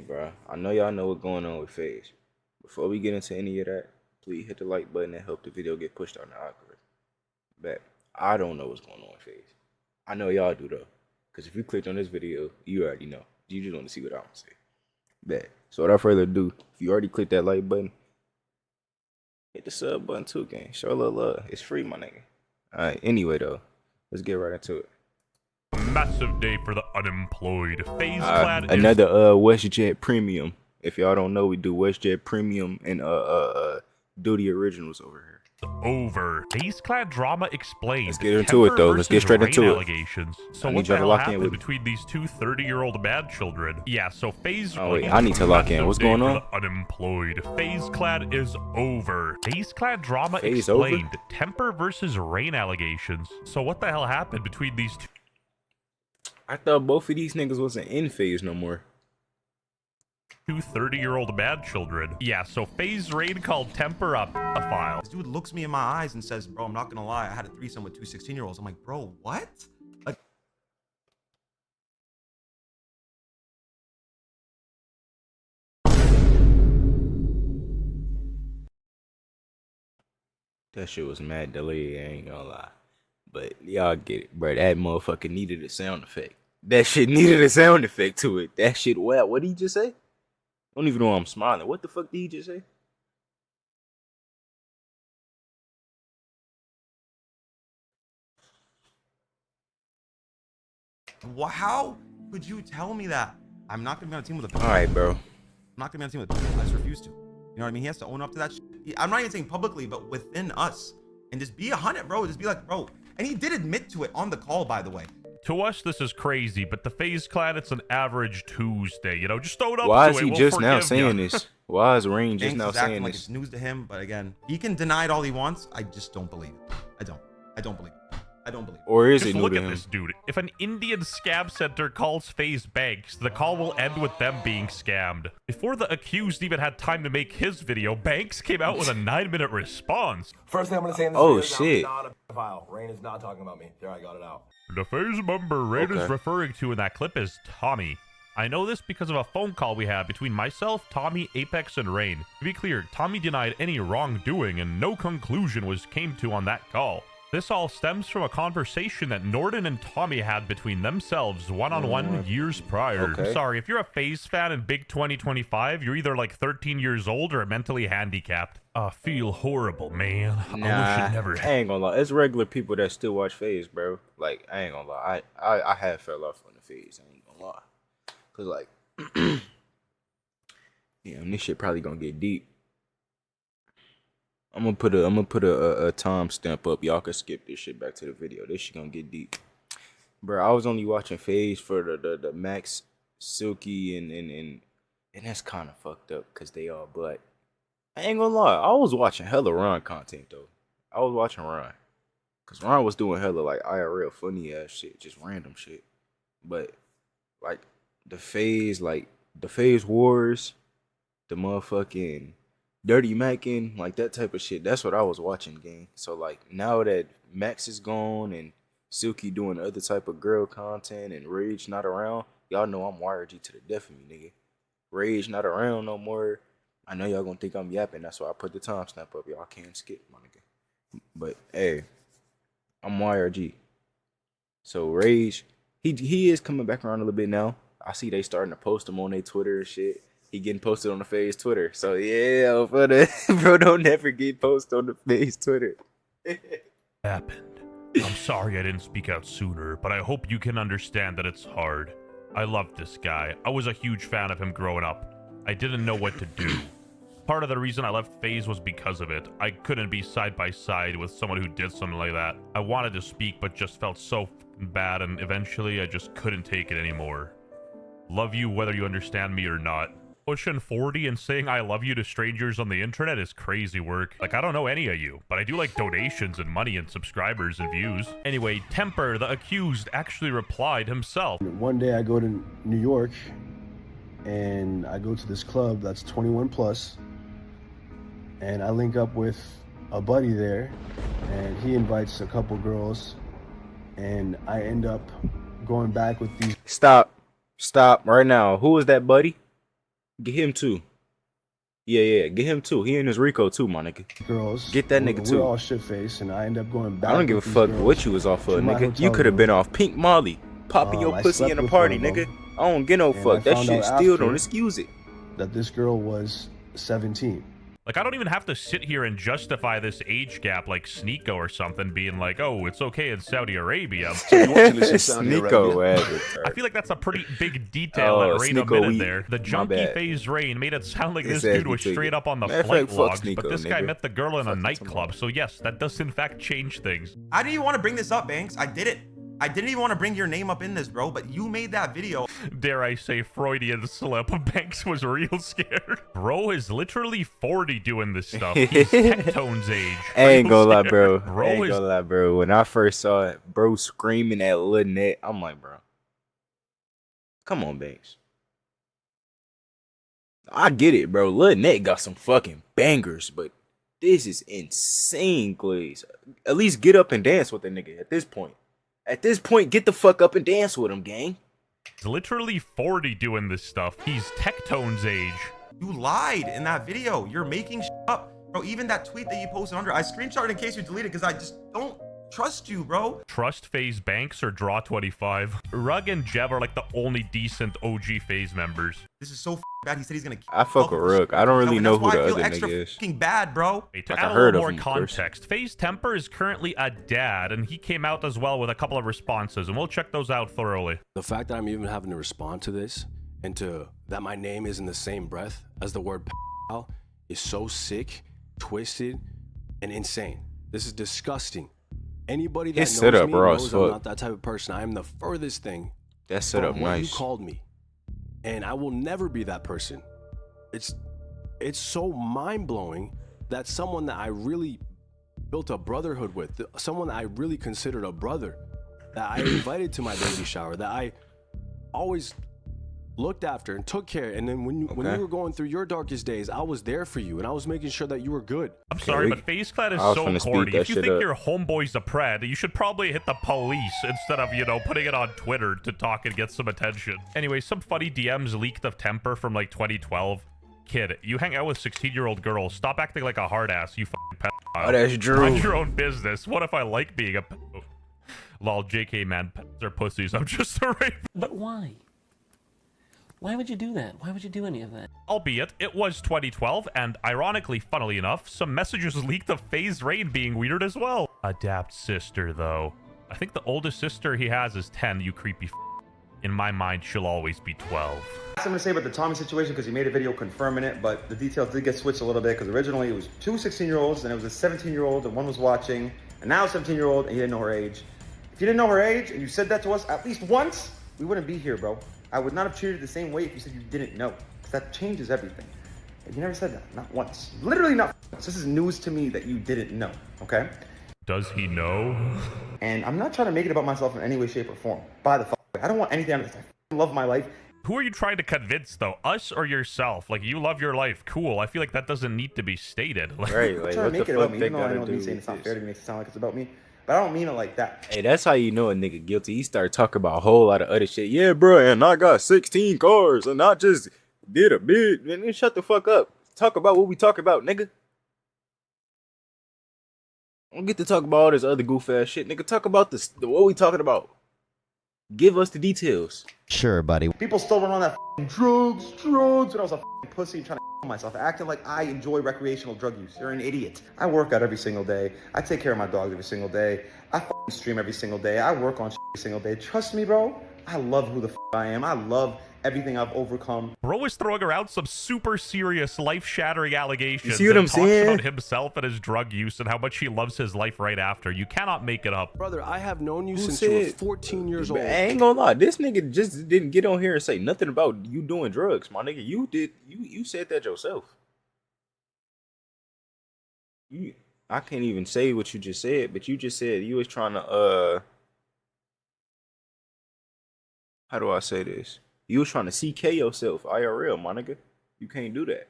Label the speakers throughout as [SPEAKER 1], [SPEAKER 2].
[SPEAKER 1] bro. I know y'all know what's going on with FaZe. Before we get into any of that, please hit the like button and help the video get pushed on the algorithm. Bet. I don't know what's going on with FaZe. I know y'all do though. Because if you clicked on this video, you already know. You just want to see what I want to say. Bet. So without further ado, if you already clicked that like button, hit the sub button too, gang. Show a little love. It's free, my nigga. Alright, anyway though, let's get right into it.
[SPEAKER 2] Massive day for the unemployed. FaZe Clan
[SPEAKER 1] another WestJet Premium. If y'all don't know, we do WestJet Premium and Duty Originals over here.
[SPEAKER 2] Over. FaZe Clan drama explained.
[SPEAKER 1] Let's get into it though. Let's get straight into it.
[SPEAKER 2] Allegations. So what the hell happened between these two 30-year-old bad children? Yeah, so FaZe.
[SPEAKER 1] Oh wait, I need to lock in. What's going on?
[SPEAKER 2] Unemployed. FaZe Clan is over. FaZe Clan drama
[SPEAKER 1] FaZe
[SPEAKER 2] explained.
[SPEAKER 1] over?
[SPEAKER 2] Temper versus rain allegations. So what the hell happened between these two?
[SPEAKER 1] I thought both of these niggas wasn't in FaZe no more.
[SPEAKER 2] Two 30-year-old bad children. Yeah, so FaZe Raid called Temper up a file.
[SPEAKER 3] This dude looks me in my eyes and says, bro, I'm not gonna lie, I had a threesome with two 16-year-olds. I'm like, bro, what? Like,
[SPEAKER 1] That shit was mad delayed, I ain't gonna lie. But y'all get it, bro. That motherfucker needed a sound effect. That shit needed a sound effect to it. That shit, what did he just say? I don't even know why I'm smiling. What the fuck did he just say?
[SPEAKER 3] how could you tell me that? I'm not gonna be on a team with a
[SPEAKER 1] All right, bro.
[SPEAKER 3] I'm not gonna be on a team with a I just refuse to. You know what I mean? He has to own up to that shit. I'm not even saying publicly, but within us. And just be 100, bro. Just be like, bro. And he did admit to it on the call, by the way.
[SPEAKER 2] To us, this is crazy, but the FaZe Clan, it's an average Tuesday. You know, just throw it up.
[SPEAKER 1] Why is he just now saying this? Why is Rain just now saying
[SPEAKER 3] like
[SPEAKER 1] this?
[SPEAKER 3] It's news to him, but again, he can deny it all he wants. I just don't believe it. I don't believe it. I don't believe it.
[SPEAKER 1] Or is
[SPEAKER 2] Just
[SPEAKER 1] it new
[SPEAKER 2] look
[SPEAKER 1] to
[SPEAKER 2] at
[SPEAKER 1] him?
[SPEAKER 2] this dude. If an Indian scam center calls FaZe Banks, the call will end with them being scammed. Before the accused even had time to make his video, Banks came out with a 9-minute response.
[SPEAKER 4] First thing I'm gonna say in this
[SPEAKER 1] Oh,
[SPEAKER 4] video is
[SPEAKER 1] shit.
[SPEAKER 4] I'm not a pedophile. Rain is not talking about me. There, I got it out.
[SPEAKER 2] The FaZe member Rain is
[SPEAKER 1] Okay.
[SPEAKER 2] referring to in that clip is Tommy. I know this because of a phone call we had between myself, Tommy, Apex, and Rain. To be clear, Tommy denied any wrongdoing and no conclusion was came to on that call. This all stems from a conversation that Norden and Tommy had between themselves one-on-one years prior.
[SPEAKER 1] Okay.
[SPEAKER 2] Sorry, if you're a FaZe fan in Big 2025, you're either like 13 years old or mentally handicapped. I feel horrible, man. I wish
[SPEAKER 1] Nah,
[SPEAKER 2] it never
[SPEAKER 1] I ain't gonna lie. It's regular people that still watch FaZe, bro. Like, I ain't gonna lie. I have fell off on the FaZe. I ain't gonna lie. Cause like, damn, this shit probably gonna get deep. I'm gonna put a time stamp up. Y'all can skip this shit back to the video. This shit gonna get deep, bro. I was only watching FaZe for the Max, Silky, and that's kind of fucked up because they all black. I ain't gonna lie. I was watching hella Ron content though. I was watching Ron, cause Ron was doing hella like IRL funny ass shit, just random shit. But like the FaZe Wars, the motherfucking Dirty Mackin', like that type of shit. That's what I was watching, gang. So like now that Max is gone and Silky doing other type of girl content and Rage not around, y'all know I'm wired G to the death of me, nigga. Rage not around no more. I know y'all gonna think I'm yapping. That's why I put the timestamp up. Y'all can't skip, my nigga. But hey, I'm YRG. So Rage, he is coming back around a little bit now. I see they starting to post him on their Twitter and shit. He getting posted on the FaZe Twitter. So yeah, bro, don't never get posted on the FaZe Twitter.
[SPEAKER 2] Happened. I'm sorry I didn't speak out sooner, but I hope you can understand that it's hard. I loved this guy. I was a huge fan of him growing up. I didn't know what to do. Part of the reason I left FaZe was because of it. I couldn't be side by side with someone who did something like that. I wanted to speak, but just felt so bad, and eventually I just couldn't take it anymore. Love you whether you understand me or not. Pushing 40 and saying I love you to strangers on the internet is crazy work. Like, I don't know any of you, but I do like donations and money and subscribers and views. Anyway, Temper, the accused, actually replied himself.
[SPEAKER 5] One day I go to New York and I go to this club that's 21 plus and I link up with a buddy there and he invites a couple girls and I end up going back with these.
[SPEAKER 1] Stop right now. Who is that, buddy? Get him too. Yeah, get him too. He in his Rico too, my nigga.
[SPEAKER 5] Girls.
[SPEAKER 1] Get that nigga
[SPEAKER 5] We're
[SPEAKER 1] too.
[SPEAKER 5] all shit faced, and I end up going back.
[SPEAKER 1] I don't give a
[SPEAKER 5] with these
[SPEAKER 1] fuck
[SPEAKER 5] girls
[SPEAKER 1] what you was off
[SPEAKER 5] to
[SPEAKER 1] of,
[SPEAKER 5] my
[SPEAKER 1] nigga. You
[SPEAKER 5] hotel
[SPEAKER 1] could have
[SPEAKER 5] room.
[SPEAKER 1] been off Pink Molly, popping your
[SPEAKER 5] I
[SPEAKER 1] pussy
[SPEAKER 5] slept
[SPEAKER 1] in a
[SPEAKER 5] with
[SPEAKER 1] party,
[SPEAKER 5] one of
[SPEAKER 1] nigga.
[SPEAKER 5] them,
[SPEAKER 1] I don't get no
[SPEAKER 5] and I
[SPEAKER 1] fuck. That
[SPEAKER 5] found
[SPEAKER 1] shit
[SPEAKER 5] out
[SPEAKER 1] still
[SPEAKER 5] after
[SPEAKER 1] don't excuse it.
[SPEAKER 5] that this girl was 17.
[SPEAKER 2] Like, I don't even have to sit here and justify this age gap like Sneeko or something, being like, oh, it's okay in Saudi Arabia.
[SPEAKER 1] Sneeko ass.
[SPEAKER 2] I feel like that's a pretty big detail that Rain
[SPEAKER 1] Sneeko
[SPEAKER 2] omitted
[SPEAKER 1] weed.
[SPEAKER 2] there. The
[SPEAKER 1] My
[SPEAKER 2] junkie
[SPEAKER 1] bad.
[SPEAKER 2] FaZe Rain made it sound like
[SPEAKER 1] His
[SPEAKER 2] this
[SPEAKER 1] ass
[SPEAKER 2] dude
[SPEAKER 1] be
[SPEAKER 2] was
[SPEAKER 1] tweaking.
[SPEAKER 2] straight up on the
[SPEAKER 1] Matter of
[SPEAKER 2] flight
[SPEAKER 1] fact, fuck
[SPEAKER 2] vlogs, but
[SPEAKER 1] Sneeko,
[SPEAKER 2] this guy
[SPEAKER 1] nigga.
[SPEAKER 2] met the girl in a
[SPEAKER 1] Fuck you
[SPEAKER 2] nightclub.
[SPEAKER 1] tomorrow.
[SPEAKER 2] So yes, that does in fact change things.
[SPEAKER 3] I didn't even want to bring this up, Banks. I did it. I didn't even want to bring your name up in this, bro, but you made that video.
[SPEAKER 2] Dare I say Freudian slip. Banks was real scared. Bro is literally 40 doing this stuff. He's Tectone's age.
[SPEAKER 1] I ain't
[SPEAKER 2] Real
[SPEAKER 1] gonna lie,
[SPEAKER 2] scared.
[SPEAKER 1] bro.
[SPEAKER 2] Bro
[SPEAKER 1] I ain't
[SPEAKER 2] is
[SPEAKER 1] gonna lie, bro. When I first saw it, bro screaming at Lil Net, I'm like, bro, come on, Banks. I get it, bro. Lil Net got some fucking bangers, but this is insane, Glaze. At least get up and dance with the nigga at this point. At this point, get the fuck up and dance with him, gang.
[SPEAKER 2] He's literally 40 doing this stuff. He's Tectone's age.
[SPEAKER 3] You lied in that video. You're making shit up. Bro, even that tweet that you posted under, I screenshot it in case you delete it because I just don't trust you, bro.
[SPEAKER 2] Trust FaZe Banks or Draw 25. Rug and Jev are like the only decent OG FaZe members.
[SPEAKER 3] This is so bad. He said he's gonna kill
[SPEAKER 1] I fuck with Rook. I don't really know who the other nigga is.
[SPEAKER 3] Fucking bad, bro.
[SPEAKER 2] Wait, to
[SPEAKER 1] Like, I
[SPEAKER 2] add a
[SPEAKER 1] heard
[SPEAKER 2] little
[SPEAKER 1] of
[SPEAKER 2] more
[SPEAKER 1] him first.
[SPEAKER 2] context, FaZe Temper is currently a dad, and he came out as well with a couple of responses, and we'll check those out thoroughly.
[SPEAKER 6] The fact that I'm even having to respond to this and to that my name is in the same breath as the word pal is so sick, twisted, and insane. This is disgusting. Anybody that
[SPEAKER 1] His
[SPEAKER 6] knows
[SPEAKER 1] setup
[SPEAKER 6] me
[SPEAKER 1] raw as
[SPEAKER 6] knows I'm
[SPEAKER 1] fuck.
[SPEAKER 6] not that type of person. I am the furthest thing
[SPEAKER 1] That set up
[SPEAKER 6] from what
[SPEAKER 1] nice.
[SPEAKER 6] you called me, and I will never be that person. It's so mind-blowing that someone that I really built a brotherhood with, someone that I really considered a brother, that I invited to my baby shower, that I always looked after and took care, and then when you were going through your darkest days, I was there for you, and I was making sure that you were good.
[SPEAKER 2] I'm sorry,
[SPEAKER 1] we-
[SPEAKER 2] but FaZe Clan is
[SPEAKER 1] I was
[SPEAKER 2] so
[SPEAKER 1] finna speed
[SPEAKER 2] corny.
[SPEAKER 1] that
[SPEAKER 2] If you
[SPEAKER 1] shit
[SPEAKER 2] think
[SPEAKER 1] up.
[SPEAKER 2] your homeboy's a pred, you should probably hit the police instead of, putting it on Twitter to talk and get some attention. Anyway, some funny DMs leaked of Temper from like 2012. Kid, you hang out with 16-year-old girls. Stop acting like a hard ass, you fucking pedophile.
[SPEAKER 1] Oh, that's Drew.
[SPEAKER 2] Mind your own business. What if I like being a pedo? Lol, JK, man, pets are pussies. I'm just a rape.
[SPEAKER 7] But why? Why would you do that? Why would you do any of that?
[SPEAKER 2] Albeit, it was 2012, and ironically, funnily enough, some messages leaked of FaZe Rain being weird as well. Adapt sister, though. I think the oldest sister he has is 10, you creepy In my mind, she'll always be 12.
[SPEAKER 8] I'm going to say about the Tommy situation because he made a video confirming it, but the details did get switched a little bit because originally it was two 16-year-olds and it was a 17-year-old and one was watching, and now a 17-year-old and he didn't know her age. If you didn't know her age and you said that to us at least once, we wouldn't be here, bro. I would not have treated it the same way if you said you didn't know, because that changes everything. And you never said that, not once. Literally not once. This is news to me that you didn't know, okay?
[SPEAKER 2] Does he know?
[SPEAKER 8] And I'm not trying to make it about myself in any way, shape, or form. By the way, I don't want anything out of this. I love my life.
[SPEAKER 2] Who are you trying to convince, though? Us or yourself? Like, you love your life. Cool. I feel like that doesn't need to be stated. Like,
[SPEAKER 1] Right,
[SPEAKER 8] I'm
[SPEAKER 1] like,
[SPEAKER 8] trying
[SPEAKER 1] what
[SPEAKER 8] to make
[SPEAKER 1] the
[SPEAKER 8] it about
[SPEAKER 1] fuck
[SPEAKER 8] me,
[SPEAKER 1] they
[SPEAKER 8] even though I
[SPEAKER 1] gotta
[SPEAKER 8] know
[SPEAKER 1] do
[SPEAKER 8] me saying
[SPEAKER 1] with
[SPEAKER 8] it's not
[SPEAKER 1] this?
[SPEAKER 8] fair to make it sound like it's about me. But I don't mean it like that.
[SPEAKER 1] Hey, that's how you know a nigga guilty. He started talking about a whole lot of other shit. Yeah, bro, and I got 16 cars, and I just did a bid. Man, shut the fuck up. Talk about what we talk about, nigga. Don't get to talk about all this other goof ass shit, nigga. Talk about what we talking about. Give us the details.
[SPEAKER 9] Sure, buddy.
[SPEAKER 8] People still run on that drugs, and I was a pussy trying to kill myself, acting like I enjoy recreational drug use. You're an idiot. I work out every single day. I take care of my dogs every single day. I stream every single day. I work on every single day. Trust me, bro. I love who the I am. I love everything I've overcome.
[SPEAKER 2] Bro is throwing around some super serious, life-shattering allegations.
[SPEAKER 1] You see what
[SPEAKER 2] and
[SPEAKER 1] I'm
[SPEAKER 2] talks
[SPEAKER 1] saying?
[SPEAKER 2] about himself and his drug use and how much he loves his life right after. You cannot make it up.
[SPEAKER 6] Brother, I have known you
[SPEAKER 1] Who
[SPEAKER 6] since you were
[SPEAKER 1] said-
[SPEAKER 6] 14 years
[SPEAKER 1] Man,
[SPEAKER 6] old.
[SPEAKER 1] I ain't gonna lie, this nigga just didn't get on here and say nothing about you doing drugs, my nigga. You did. You said that yourself. I can't even say what you just said, but you just said you was trying to how do I say this? You was trying to CK yourself, IRL, my nigga. You can't do that.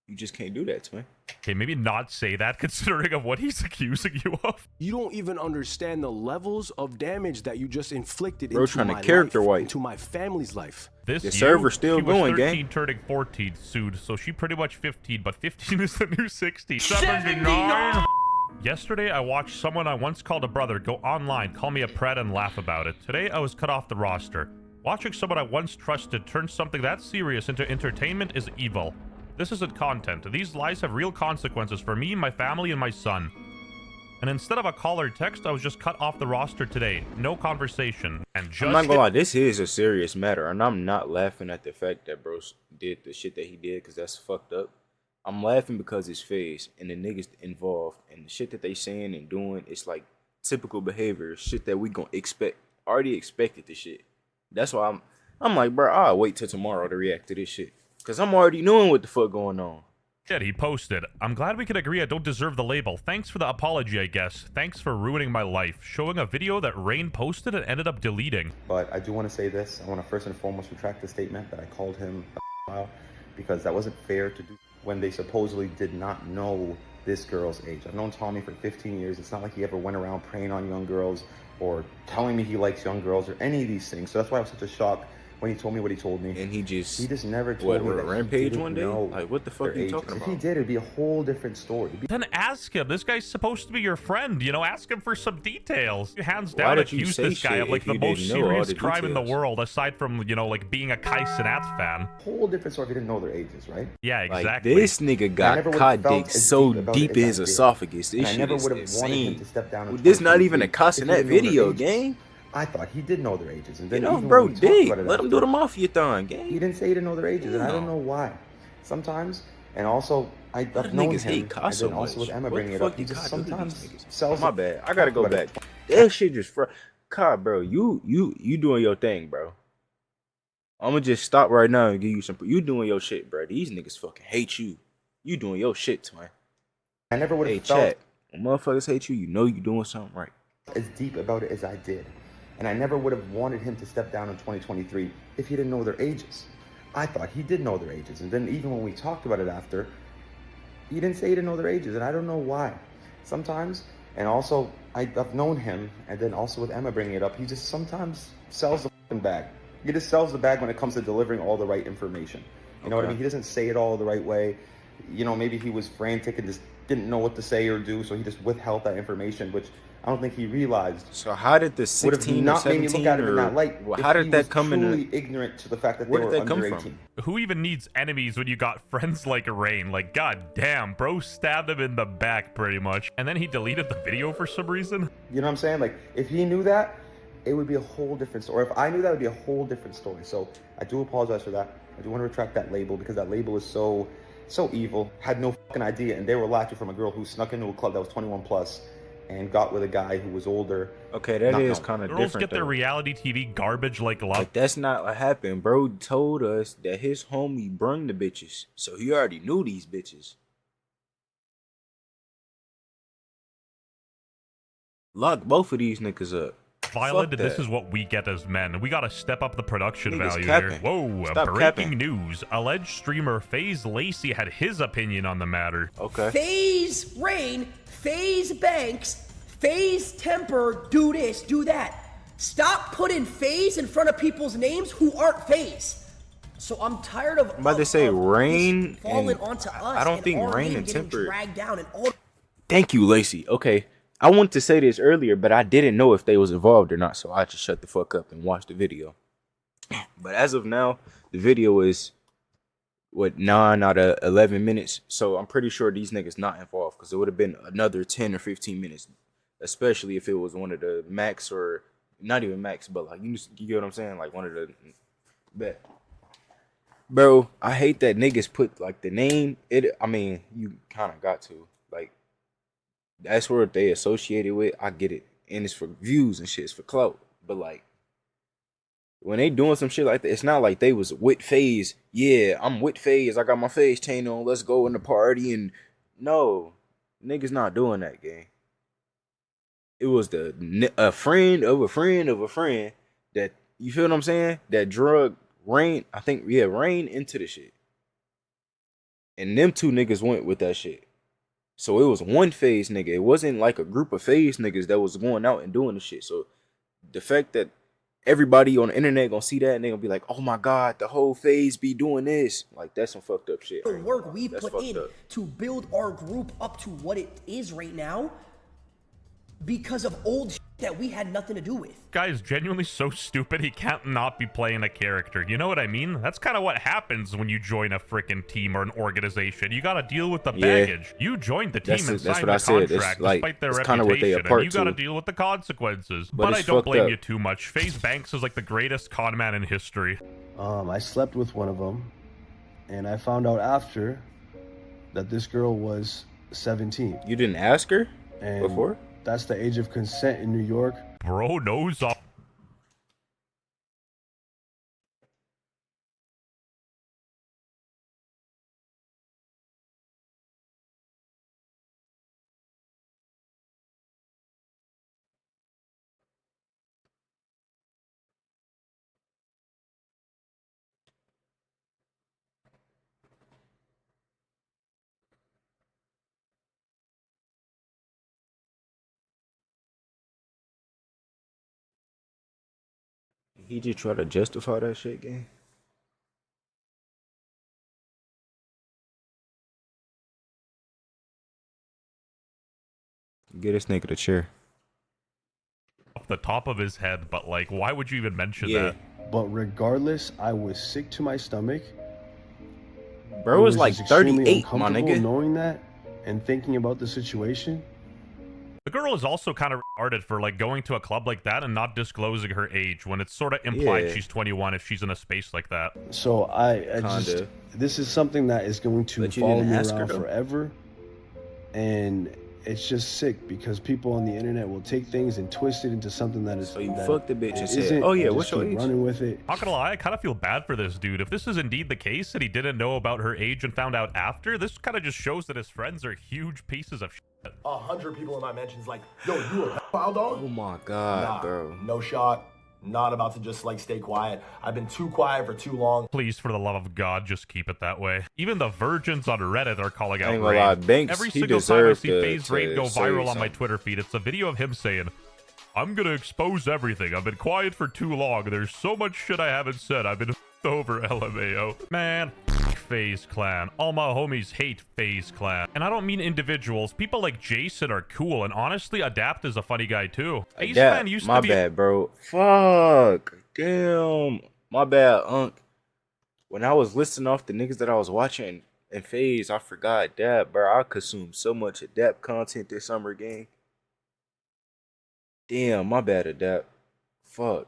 [SPEAKER 1] You just can't do that, twin.
[SPEAKER 2] Okay, maybe not say that considering of what he's accusing you of.
[SPEAKER 6] You don't even understand the levels of damage that you just inflicted
[SPEAKER 1] Bro,
[SPEAKER 6] into
[SPEAKER 1] trying to
[SPEAKER 6] my
[SPEAKER 1] character
[SPEAKER 6] life,
[SPEAKER 1] wipe.
[SPEAKER 6] into my family's life.
[SPEAKER 2] This
[SPEAKER 1] The
[SPEAKER 2] you,
[SPEAKER 1] server's still
[SPEAKER 2] she was
[SPEAKER 1] going,
[SPEAKER 2] 13
[SPEAKER 1] gang.
[SPEAKER 2] turning 14 soon, so she pretty much 15, but 15 is the new 60. 79! Yesterday, I watched someone I once called a brother go online, call me a pred, and laugh about it. Today, I was cut off the roster. Watching someone I once trusted turn something that serious into entertainment is evil. This isn't content. These lies have real consequences for me, my family, and my son. And instead of a call or text, I was just cut off the roster today. No conversation. And just
[SPEAKER 1] I'm not gonna lie, this is a serious matter, and I'm not laughing at the fact that bro did the shit that he did, because that's fucked up. I'm laughing because it's FaZe, and the niggas involved, and the shit that they saying and doing, it's like typical behavior, shit that we gonna expect, already expected this shit. That's why I'm like, bro, I'll wait till tomorrow to react to this shit, because I'm already knowing what the fuck going on.
[SPEAKER 2] Yeah, he posted, I'm glad we can agree I don't deserve the label. Thanks for the apology, I guess. Thanks for ruining my life. Showing a video that Rain posted and ended up deleting.
[SPEAKER 8] But I do want to say this. I want to first and foremost retract the statement that I called him a pedophile, because that wasn't fair to do when they supposedly did not know this girl's age. I've known Tommy for 15 years. It's not like he ever went around preying on young girls or telling me he likes young girls or any of these things. So that's why I was such a shock when he told me what he told me.
[SPEAKER 1] And he just
[SPEAKER 8] never told me
[SPEAKER 1] what,
[SPEAKER 8] that
[SPEAKER 1] Rampage
[SPEAKER 8] he didn't
[SPEAKER 1] one day?
[SPEAKER 8] know
[SPEAKER 1] Like, what the fuck
[SPEAKER 8] their
[SPEAKER 1] are you
[SPEAKER 8] ages.
[SPEAKER 1] talking
[SPEAKER 8] If
[SPEAKER 1] about?
[SPEAKER 8] he did, it'd be a whole different story.
[SPEAKER 2] Then ask him. This guy's supposed to be your friend. You know, ask him for some details. Hands
[SPEAKER 1] Why
[SPEAKER 2] down,
[SPEAKER 1] did you
[SPEAKER 2] accuse
[SPEAKER 1] say
[SPEAKER 2] this guy
[SPEAKER 1] shit
[SPEAKER 2] of like
[SPEAKER 1] if
[SPEAKER 2] the
[SPEAKER 1] you
[SPEAKER 2] most
[SPEAKER 1] didn't know all
[SPEAKER 2] serious
[SPEAKER 1] the
[SPEAKER 2] crime in the
[SPEAKER 1] details?
[SPEAKER 2] world, aside from, you know, like being a Kai Cenat fan.
[SPEAKER 8] Whole different story if you didn't know their ages, right?
[SPEAKER 2] Yeah,
[SPEAKER 1] Like,
[SPEAKER 2] exactly.
[SPEAKER 1] this nigga got
[SPEAKER 8] never would've
[SPEAKER 1] cod
[SPEAKER 8] felt
[SPEAKER 1] dick
[SPEAKER 8] as
[SPEAKER 1] so
[SPEAKER 8] deep about
[SPEAKER 1] deep
[SPEAKER 8] it
[SPEAKER 1] in
[SPEAKER 8] as
[SPEAKER 1] his
[SPEAKER 8] I did.
[SPEAKER 1] esophagus.
[SPEAKER 8] And
[SPEAKER 1] This
[SPEAKER 8] I
[SPEAKER 1] shit
[SPEAKER 8] never
[SPEAKER 1] is
[SPEAKER 8] would have wanted him
[SPEAKER 1] insane.
[SPEAKER 8] to step down in
[SPEAKER 1] This not even a
[SPEAKER 8] 2023
[SPEAKER 1] cuss in
[SPEAKER 8] if he
[SPEAKER 1] that
[SPEAKER 8] didn't know their
[SPEAKER 1] video,
[SPEAKER 8] ages.
[SPEAKER 1] gang.
[SPEAKER 8] I thought he did know their ages. And then
[SPEAKER 1] You know,
[SPEAKER 8] even
[SPEAKER 1] bro,
[SPEAKER 8] when we talked
[SPEAKER 1] dick.
[SPEAKER 8] about it
[SPEAKER 1] Let him
[SPEAKER 8] after,
[SPEAKER 1] do the mafia thing,
[SPEAKER 8] he
[SPEAKER 1] gang.
[SPEAKER 8] didn't say he didn't know their ages, and I don't
[SPEAKER 1] Yeah.
[SPEAKER 8] know why. Sometimes, and also, I've
[SPEAKER 1] Why the
[SPEAKER 8] known
[SPEAKER 1] niggas
[SPEAKER 8] him,
[SPEAKER 1] hate
[SPEAKER 8] and
[SPEAKER 1] Kai so
[SPEAKER 8] then also
[SPEAKER 1] much?
[SPEAKER 8] with Emma
[SPEAKER 1] What
[SPEAKER 8] bringing
[SPEAKER 1] the
[SPEAKER 8] it up,
[SPEAKER 1] fuck
[SPEAKER 8] he
[SPEAKER 1] did
[SPEAKER 8] just
[SPEAKER 1] Kai do to these
[SPEAKER 8] sometimes
[SPEAKER 1] niggas?
[SPEAKER 8] sells.
[SPEAKER 1] My bad. I gotta go back. That shit just Kai, bro. You doing your thing, bro. I'm gonna just stop right now and give you some. You doing your shit, bro. These niggas fucking hate you. You doing your shit, twin.
[SPEAKER 8] I never would
[SPEAKER 1] Hey,
[SPEAKER 8] have felt
[SPEAKER 1] chat. When motherfuckers hate you, you know you doing something right.
[SPEAKER 8] as deep about it as I did. And I never would have wanted him to step down in 2023 if he didn't know their ages. I thought he did know their ages. And then even when we talked about it after, he didn't say he didn't know their ages, and I don't know why. Sometimes, and also, I've known him, and then also with Emma bringing it up, he just sometimes sells the fucking bag. He just sells the bag when it comes to delivering all the right information. You know what I
[SPEAKER 1] Okay.
[SPEAKER 8] mean? He doesn't say it all the right way. You know, maybe he was frantic and just didn't know what to say or do, so he just withheld that information, which I don't think he realized
[SPEAKER 1] So how did the
[SPEAKER 8] would have
[SPEAKER 1] 16 or
[SPEAKER 8] not made me
[SPEAKER 1] 17
[SPEAKER 8] look at him in
[SPEAKER 1] or
[SPEAKER 8] that light.
[SPEAKER 1] well,
[SPEAKER 8] if
[SPEAKER 1] how
[SPEAKER 8] he
[SPEAKER 1] did that
[SPEAKER 8] was
[SPEAKER 1] come in?
[SPEAKER 8] truly ignorant to the fact that
[SPEAKER 1] Where
[SPEAKER 8] they
[SPEAKER 1] did
[SPEAKER 8] were
[SPEAKER 1] that come
[SPEAKER 8] under
[SPEAKER 1] from?
[SPEAKER 8] 18.
[SPEAKER 2] Who even needs enemies when you got friends like Rain? Like, god damn, bro stabbed him in the back pretty much. And then he deleted the video for some reason.
[SPEAKER 8] You know what I'm saying? Like, if he knew that, it would be a whole different story. If I knew that, it would be a whole different story. So I do apologize for that. I do want to retract that label because that label is so evil. Had no fucking idea, and they were latching from a girl who snuck into a club that was 21 plus and got with a guy who was older.
[SPEAKER 1] Okay, that
[SPEAKER 8] Not
[SPEAKER 1] is
[SPEAKER 8] known.
[SPEAKER 1] kind of
[SPEAKER 2] Girls
[SPEAKER 1] different.
[SPEAKER 2] get their
[SPEAKER 1] though.
[SPEAKER 2] reality TV garbage like love.
[SPEAKER 1] Like, that's not what happened. Bro told us that his homie brung the bitches, so he already knew these bitches. Lock both of these niggas up.
[SPEAKER 2] Violent,
[SPEAKER 1] Fuck
[SPEAKER 2] and this
[SPEAKER 1] that.
[SPEAKER 2] is what we get as men. We gotta step up the production
[SPEAKER 1] Niggas
[SPEAKER 2] value
[SPEAKER 1] capping.
[SPEAKER 2] here. Whoa,
[SPEAKER 1] Stop
[SPEAKER 2] breaking
[SPEAKER 1] capping.
[SPEAKER 2] news. Alleged streamer FaZe Lacey had his opinion on the matter.
[SPEAKER 1] Okay.
[SPEAKER 9] FaZe Rain, FaZe Banks, FaZe Temper, do this, do that. Stop putting FaZe in front of people's names who aren't FaZe. So I'm tired of.
[SPEAKER 1] I'm about to say
[SPEAKER 9] of
[SPEAKER 1] Rain
[SPEAKER 9] this falling
[SPEAKER 1] and-
[SPEAKER 9] onto us.
[SPEAKER 1] I don't think
[SPEAKER 9] our
[SPEAKER 1] Rain
[SPEAKER 9] name
[SPEAKER 1] and
[SPEAKER 9] getting
[SPEAKER 1] Temper-
[SPEAKER 9] dragged down and all.
[SPEAKER 1] Thank you, Lacey. Okay. I wanted to say this earlier, but I didn't know if they was involved or not, so I just shut the fuck up and watched the video. But as of now, the video is, what, 9 out of 11 minutes, so I'm pretty sure these niggas not involved, because it would have been another 10 or 15 minutes, especially if it was one of the max, or not even max, but like, you get what I'm saying? Like one of the, bet. Bro, I hate that niggas put like the name, I mean, you kind of got to, like, that's where they associate it with. I get it. And it's for views and shit. It's for clout. But like, when they doing some shit like that, it's not like they was with FaZe. Yeah, I'm with FaZe. I got my FaZe chain on. Let's go in the party. And no, niggas not doing that, gang. It was a friend of a friend of a friend that, you feel what I'm saying? That drug Rain, I think, yeah, Rain into the shit. And them two niggas went with that shit. So it was one FaZe nigga. It wasn't like a group of FaZe niggas that was going out and doing the shit. So the fact that everybody on the internet gonna see that and they gonna be like, oh my God, the whole FaZe be doing this. Like, that's some fucked up shit.
[SPEAKER 9] The work we
[SPEAKER 1] That's
[SPEAKER 9] put
[SPEAKER 1] fucked
[SPEAKER 9] in
[SPEAKER 1] up.
[SPEAKER 9] to build our group up to what it is right now because of old shit that we had nothing to do with.
[SPEAKER 2] Guy is genuinely so stupid he can't not be playing a character. You know what I mean? That's kind of what happens when you join a freaking team or an organization. You gotta deal with the baggage. You joined the team and signed the contract despite their reputation, and you gotta deal with the consequences. But I don't blame you too much. FaZe Banks is like the greatest con man in history.
[SPEAKER 5] I slept with one of them, and I found out after that this girl was 17.
[SPEAKER 1] You didn't ask her before?
[SPEAKER 5] That's the age of consent in New York.
[SPEAKER 2] Bro knows all.
[SPEAKER 1] He just try to justify that shit, gang. Get this nigga the chair.
[SPEAKER 2] Off the top of his head, but like, why would you even mention that?
[SPEAKER 5] But regardless, I was sick to my stomach.
[SPEAKER 1] Bro was like
[SPEAKER 5] just extremely
[SPEAKER 1] 38, my
[SPEAKER 5] uncomfortable
[SPEAKER 1] nigga.
[SPEAKER 5] knowing that and thinking about the situation.
[SPEAKER 2] The girl is also kind of retarded for like going to a club like that and not disclosing her age when it's sort of implied she's 21 if she's in a space like that.
[SPEAKER 5] So this is something that is going to follow me around forever. And it's just sick because people on the internet will take things and twist it into something that is.
[SPEAKER 1] So you fucked the bitch and said, oh yeah, what's your age?
[SPEAKER 5] Running with it.
[SPEAKER 2] Not gonna lie, I kind of feel bad for this dude. If this is indeed the case and he didn't know about her age and found out after, this kind of just shows that his friends are huge pieces of shit.
[SPEAKER 4] 100 people in my mentions like, yo, you a pedophile, dog?
[SPEAKER 1] Oh my God, bro.
[SPEAKER 4] No shot. Not about to just like stay quiet. I've been too quiet for too long.
[SPEAKER 2] Please, for the love of God, just keep it that way. Even the virgins on Reddit are calling out
[SPEAKER 1] I ain't gonna lie,
[SPEAKER 2] Rain.
[SPEAKER 1] Banks,
[SPEAKER 2] Every
[SPEAKER 1] he
[SPEAKER 2] single time I
[SPEAKER 1] deserved
[SPEAKER 2] see FaZe Rain go viral on my Twitter feed, it's a video of him saying, I'm gonna expose everything. I've been quiet for too long. There's so much shit I haven't said. I've been over, LMAO. Man, FaZe Clan. All my homies hate FaZe Clan. And I don't mean individuals. People like Jason are cool, and honestly, Adapt is a funny guy too. FaZe Clan used to be—
[SPEAKER 1] My bad, bro. Fuck. Damn. My bad, Unc. When I was listing off the niggas that I was watching in FaZe, I forgot Dap, bro. I consumed so much Adapt content this summer, gang. Damn, my bad, Adapt. Fuck.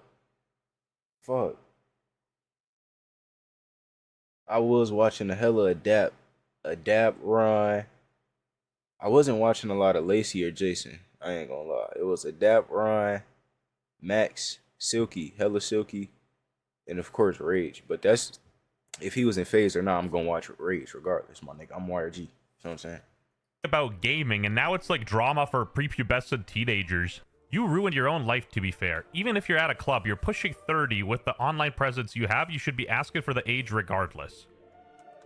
[SPEAKER 1] I was watching a hella Adapt Run. I wasn't watching a lot of Lacey or Jason. I ain't gonna lie. It was Adapt Run, Max, Silky, hella Silky, and of course Rage. But that's if he was in FaZe or not, I'm gonna watch Rage regardless, my nigga. I'm YRG. You know what I'm saying?
[SPEAKER 2] About gaming, and now it's like drama for prepubescent teenagers. You ruined your own life, to be fair. Even if you're at a club, you're pushing 30 with the online presence you have, you should be asking for the age regardless.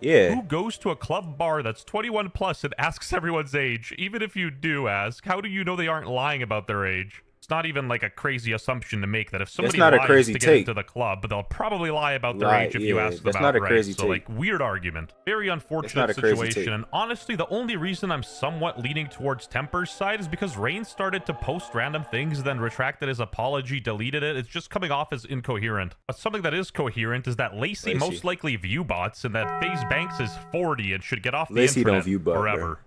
[SPEAKER 1] Yeah.
[SPEAKER 2] Who goes to a club bar that's 21 plus and asks everyone's age? Even if you do ask, how do you know they aren't lying about their age? It's not even like a crazy assumption to make that if somebody lies to get into the club, they'll probably lie about their age if you ask them outright. So like, weird argument. Very unfortunate situation. And honestly, the only reason I'm somewhat leaning towards Temper's side is because Rain started to post random things, then retracted his apology, deleted it. It's just coming off as incoherent. But something that is coherent is that Lacey most likely view bots and that FaZe Banks is 40 and should get off the internet forever.